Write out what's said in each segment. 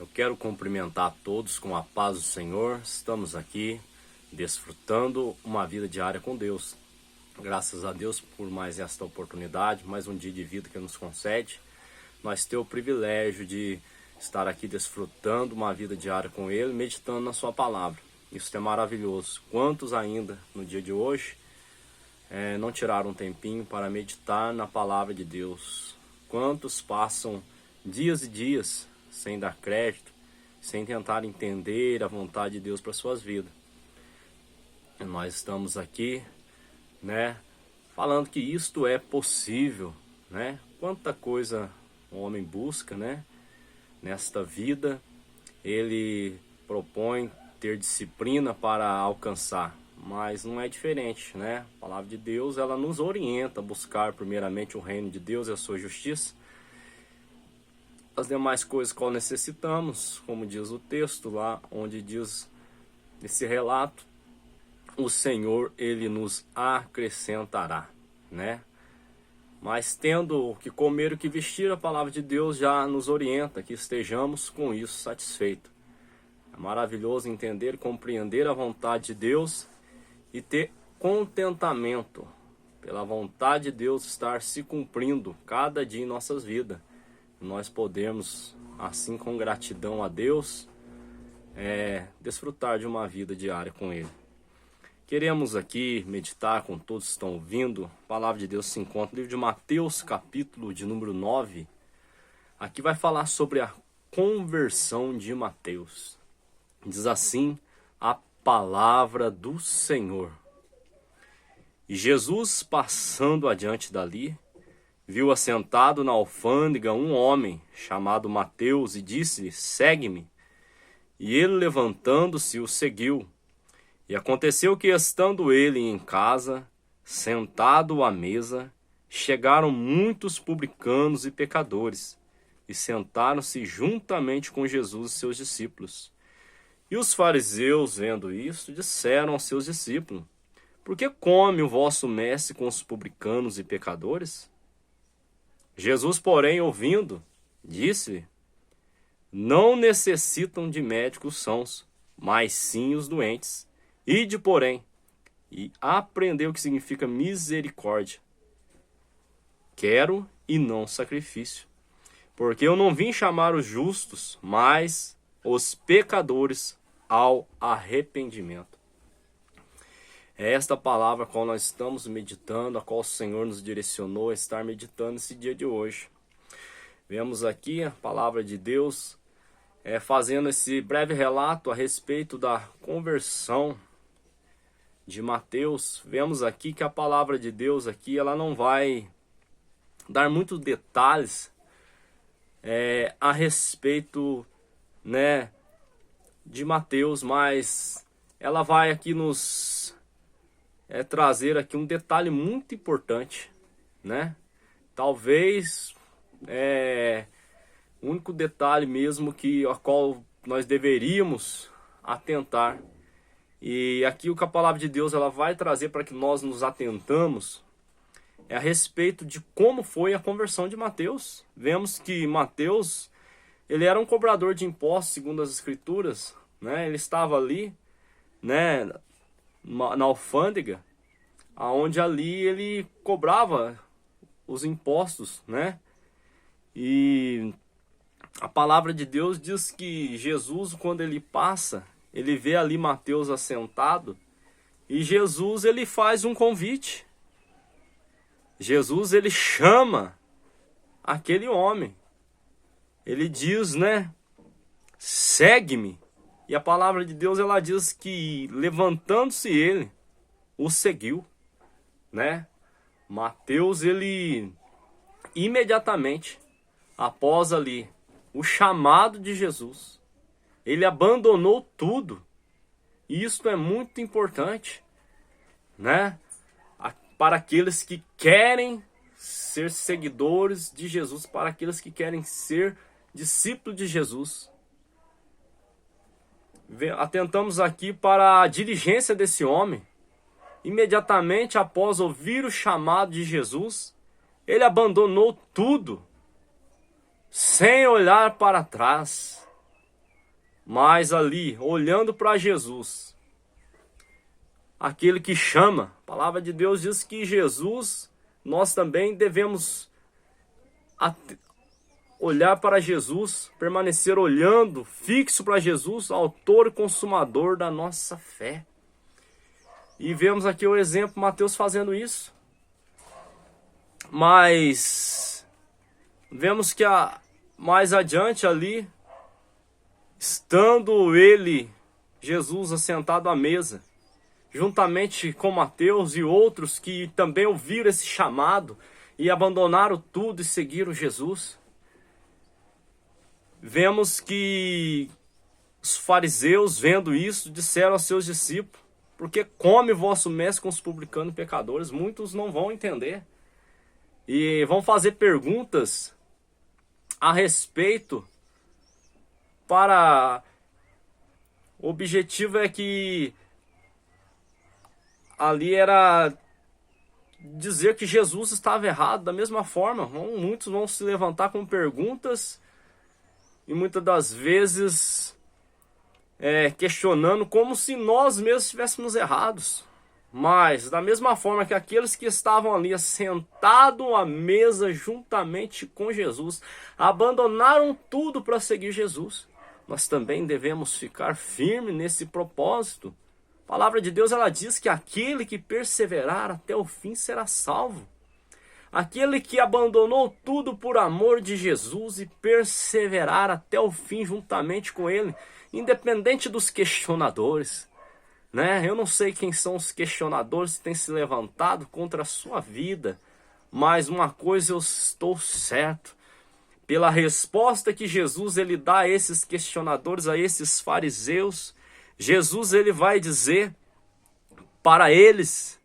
Eu quero cumprimentar todos com a paz do Senhor. Estamos aqui desfrutando uma vida diária com Deus. Graças a Deus por mais esta oportunidade, mais um dia de vida que nos concede. Nós temos o privilégio de estar aqui desfrutando uma vida diária com Ele, meditando na Sua palavra. Isso é maravilhoso. Quantos ainda no dia de hoje não tiraram um tempinho para meditar na palavra de Deus? Quantos passam dias e dias sem dar crédito, sem tentar entender a vontade de Deus para suas vidas? Nós estamos aqui, falando que isto é possível, Quanta coisa o homem busca, nesta vida, ele propõe ter disciplina para alcançar, mas não é diferente, A palavra de Deus, ela nos orienta a buscar primeiramente o reino de Deus e a sua justiça. As demais coisas que necessitamos, como diz o texto lá, onde diz esse relato, o Senhor, Ele nos acrescentará, Mas tendo o que comer e o que vestir, a palavra de Deus já nos orienta que estejamos com isso satisfeitos. É maravilhoso entender e compreender a vontade de Deus e ter contentamento pela vontade de Deus estar se cumprindo cada dia em nossas vidas. Nós podemos, assim com gratidão a Deus, desfrutar de uma vida diária com Ele. Queremos aqui meditar com todos que estão ouvindo. A palavra de Deus se encontra no livro de Mateus, capítulo de número 9. Aqui vai falar sobre a conversão de Mateus. Diz assim a palavra do Senhor. E Jesus, passando adiante dali, viu assentado na alfândega um homem chamado Mateus e disse-lhe: segue-me. E ele, levantando-se, o seguiu. E aconteceu que, estando ele em casa, sentado à mesa, chegaram muitos publicanos e pecadores, e sentaram-se juntamente com Jesus e seus discípulos. E os fariseus, vendo isto, disseram aos seus discípulos: por que come o vosso mestre com os publicanos e pecadores? Jesus, porém, ouvindo, disse-lhe: não necessitam de médicos sãos, mas sim os doentes. Ide, porém, e aprendeu o que significa misericórdia. Quero e não sacrifício, porque eu não vim chamar os justos, mas os pecadores ao arrependimento. É esta palavra a qual nós estamos meditando, a qual o Senhor nos direcionou a estar meditando nesse dia de hoje. Vemos aqui a palavra de Deus fazendo esse breve relato a respeito da conversão de Mateus. Vemos aqui que a palavra de Deus aqui, ela não vai dar muitos detalhes a respeito, de Mateus, mas ela vai aqui nos trazer aqui um detalhe muito importante, Talvez o único detalhe mesmo a qual nós deveríamos atentar. E aqui o que a palavra de Deus ela vai trazer para que nós nos atentamos é a respeito de como foi a conversão de Mateus. Vemos que Mateus, ele era um cobrador de impostos, segundo as escrituras, Ele estava ali, na alfândega, aonde ali ele cobrava os impostos, E a palavra de Deus diz que Jesus, quando ele passa, ele vê ali Mateus assentado, e Jesus, ele faz um convite. Jesus, ele chama aquele homem. Ele diz, segue-me. E a palavra de Deus, ela diz que, levantando-se ele, o seguiu, Mateus, ele imediatamente, após ali o chamado de Jesus, ele abandonou tudo. E isso é muito importante, para aqueles que querem ser seguidores de Jesus, para aqueles que querem ser discípulos de Jesus. Atentamos aqui para a diligência desse homem. Imediatamente após ouvir o chamado de Jesus, ele abandonou tudo, sem olhar para trás. mas ali, olhando para Jesus, aquele que chama. A palavra de Deus diz que Jesus, nós também devemos olhar para Jesus, permanecer olhando fixo para Jesus, autor e consumador da nossa fé. E vemos aqui o exemplo, Mateus fazendo isso. Mas vemos que mais adiante ali, estando ele, Jesus, assentado à mesa, juntamente com Mateus e outros que também ouviram esse chamado e abandonaram tudo e seguiram Jesus, vemos que os fariseus, vendo isso, disseram aos seus discípulos: porque come vosso mestre com os publicanos e pecadores? Muitos não vão entender e vão fazer perguntas a respeito, para o objetivo é que ali era dizer que Jesus estava errado. Da mesma forma, muitos vão se levantar com perguntas e muitas das vezes questionando como se nós mesmos estivéssemos errados. Mas da mesma forma que aqueles que estavam ali sentados à mesa juntamente com Jesus abandonaram tudo para seguir Jesus, nós também devemos ficar firmes nesse propósito. A palavra de Deus, ela diz que aquele que perseverar até o fim será salvo. Aquele que abandonou tudo por amor de Jesus e perseverar até o fim juntamente com ele, independente dos questionadores, né? Eu não sei quem são os questionadores que têm se levantado contra a sua vida, mas uma coisa eu estou certo: pela resposta que Jesus ele dá a esses questionadores, a esses fariseus, Jesus ele vai dizer para eles: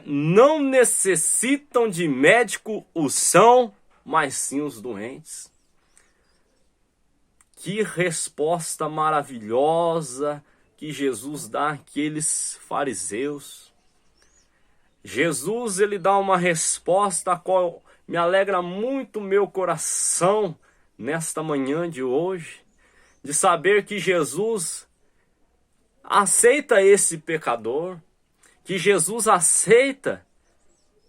não necessitam de médico os são, mas sim os doentes. Que resposta maravilhosa que Jesus dá àqueles fariseus. Jesus ele dá uma resposta a qual me alegra muito o meu coração nesta manhã de hoje, de saber que Jesus aceita esse pecador, que Jesus aceita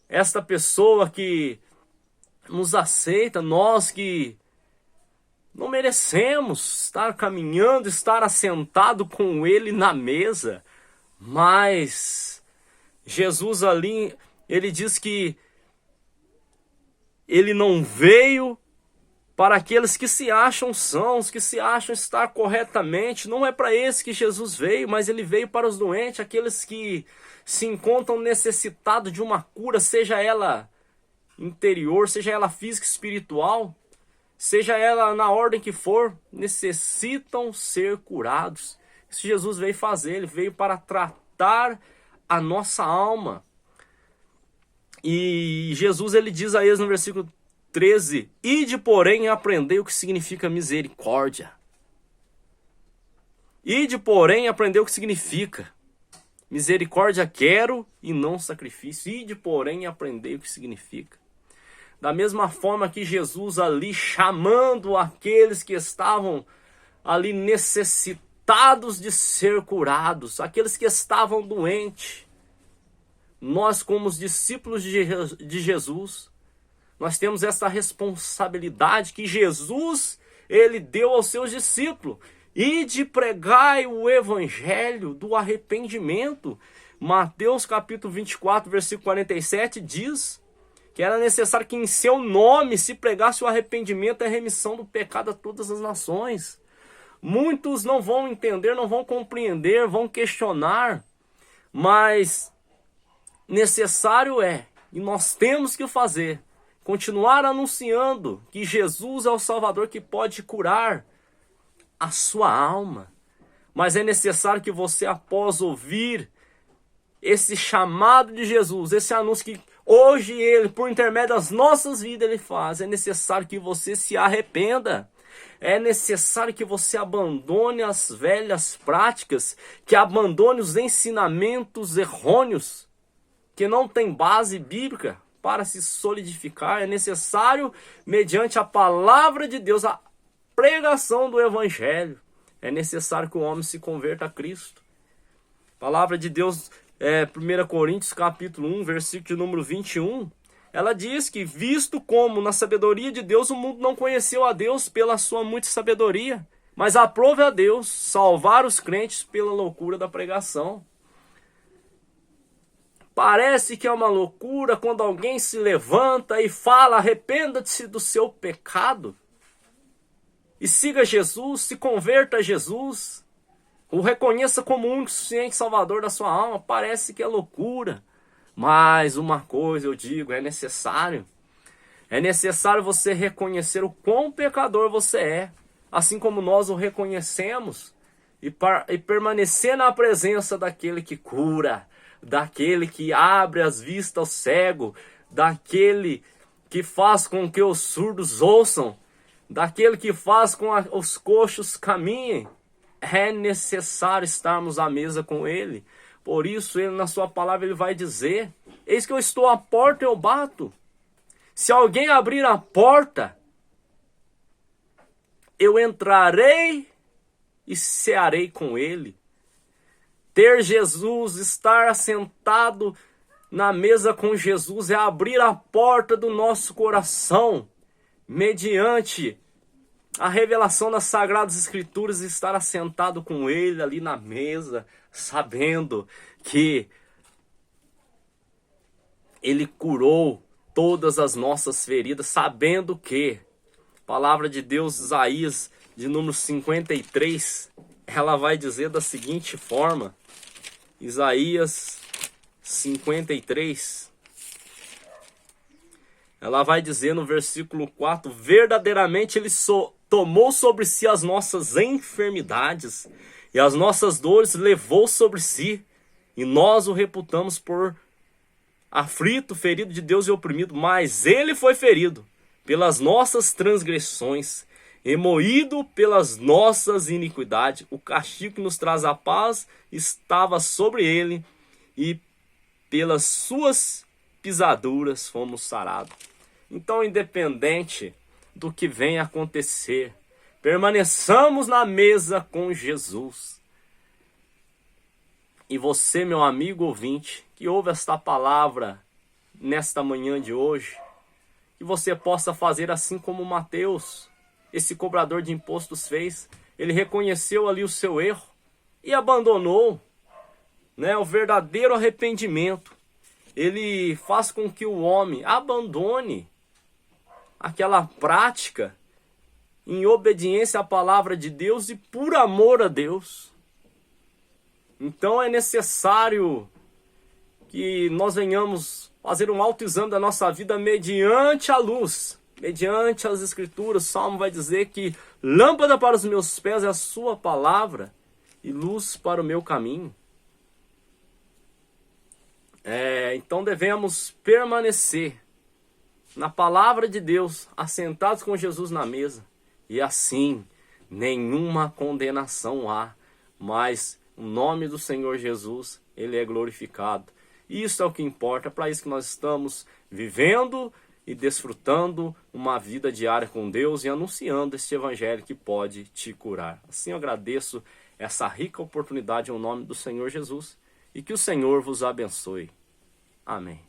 esta pessoa que nos aceita, nós que não merecemos estar caminhando, estar assentado com ele na mesa, mas Jesus ali, ele diz que ele não veio para aqueles que se acham sãos, que se acham estar corretamente. Não é para esse que Jesus veio, mas ele veio para os doentes, aqueles que se encontram necessitados de uma cura, seja ela interior, seja ela física, espiritual, seja ela na ordem que for, necessitam ser curados. Isso Jesus veio fazer, ele veio para tratar a nossa alma. E Jesus ele diz a eles no versículo 13: ide, porém, aprendei o que significa misericórdia. Ide, porém, aprendei o que significa. Misericórdia quero e não sacrifício. Ide, porém, aprendei o que significa. Da mesma forma que Jesus ali chamando aqueles que estavam ali necessitados de ser curados, aqueles que estavam doentes, nós como os discípulos de Jesus, nós temos essa responsabilidade que Jesus ele deu aos seus discípulos: ide pregai o evangelho do arrependimento. Mateus capítulo 24, versículo 47 diz que era necessário que em seu nome se pregasse o arrependimento e a remissão do pecado a todas as nações. Muitos não vão entender, não vão compreender, vão questionar, mas necessário e nós temos que fazer, continuar anunciando que Jesus é o Salvador que pode curar a sua alma. Mas é necessário que você, após ouvir esse chamado de Jesus, esse anúncio que hoje ele, por intermédio das nossas vidas, ele faz, é necessário que você se arrependa. É necessário que você abandone as velhas práticas, que abandone os ensinamentos errôneos, que não tem base bíblica para se solidificar. É necessário, mediante a palavra de Deus, pregação do evangelho. É necessário que o homem se converta a Cristo. A palavra de Deus, 1 Coríntios capítulo 1, versículo número 21, ela diz que, visto como na sabedoria de Deus o mundo não conheceu a Deus pela sua muita sabedoria, mas aprove a Deus salvar os crentes pela loucura da pregação. Parece que é uma loucura quando alguém se levanta e fala: arrependa-se do seu pecado e siga Jesus, se converta a Jesus, o reconheça como o único suficiente salvador da sua alma. Parece que é loucura, mas uma coisa eu digo, é necessário você reconhecer o quão pecador você é, assim como nós o reconhecemos, e permanecer na presença daquele que cura, daquele que abre as vistas ao cego, daquele que faz com que os surdos ouçam, daquele que faz com que os coxos caminhem. É necessário estarmos à mesa com ele. Por isso, ele na sua palavra ele vai dizer: eis que eu estou à porta e eu bato. Se alguém abrir a porta, eu entrarei e cearei com ele. Ter Jesus, estar assentado na mesa com Jesus, é abrir a porta do nosso coração, mediante a revelação das Sagradas Escrituras, e estar assentado com ele ali na mesa, sabendo que ele curou todas as nossas feridas, sabendo que, palavra de Deus, Isaías, de número 53, ela vai dizer da seguinte forma, Isaías 53, ela vai dizer no versículo 4, verdadeiramente ele tomou sobre si as nossas enfermidades, e as nossas dores levou sobre si, e nós o reputamos por aflito, ferido de Deus e oprimido, mas ele foi ferido pelas nossas transgressões, e moído pelas nossas iniquidades. O castigo que nos traz a paz estava sobre ele, e pelas suas pisaduras fomos sarados. Então, independente do que venha acontecer, permaneçamos na mesa com Jesus. E você, meu amigo ouvinte, que ouve esta palavra nesta manhã de hoje, que você possa fazer assim como Mateus, esse cobrador de impostos, fez. Ele reconheceu ali o seu erro e abandonou, o verdadeiro arrependimento. Ele faz com que o homem abandone aquela prática em obediência à palavra de Deus e por amor a Deus. Então é necessário que nós venhamos fazer um autoexame da nossa vida mediante a luz, mediante as Escrituras. O Salmo vai dizer que lâmpada para os meus pés é a sua palavra e luz para o meu caminho. Então devemos permanecer na palavra de Deus, assentados com Jesus na mesa, e assim nenhuma condenação há, mas o nome do Senhor Jesus, ele é glorificado. Isso é o que importa, para isso que nós estamos vivendo e desfrutando uma vida diária com Deus e anunciando este evangelho que pode te curar. Assim eu agradeço essa rica oportunidade em nome do Senhor Jesus, e que o Senhor vos abençoe. Amém.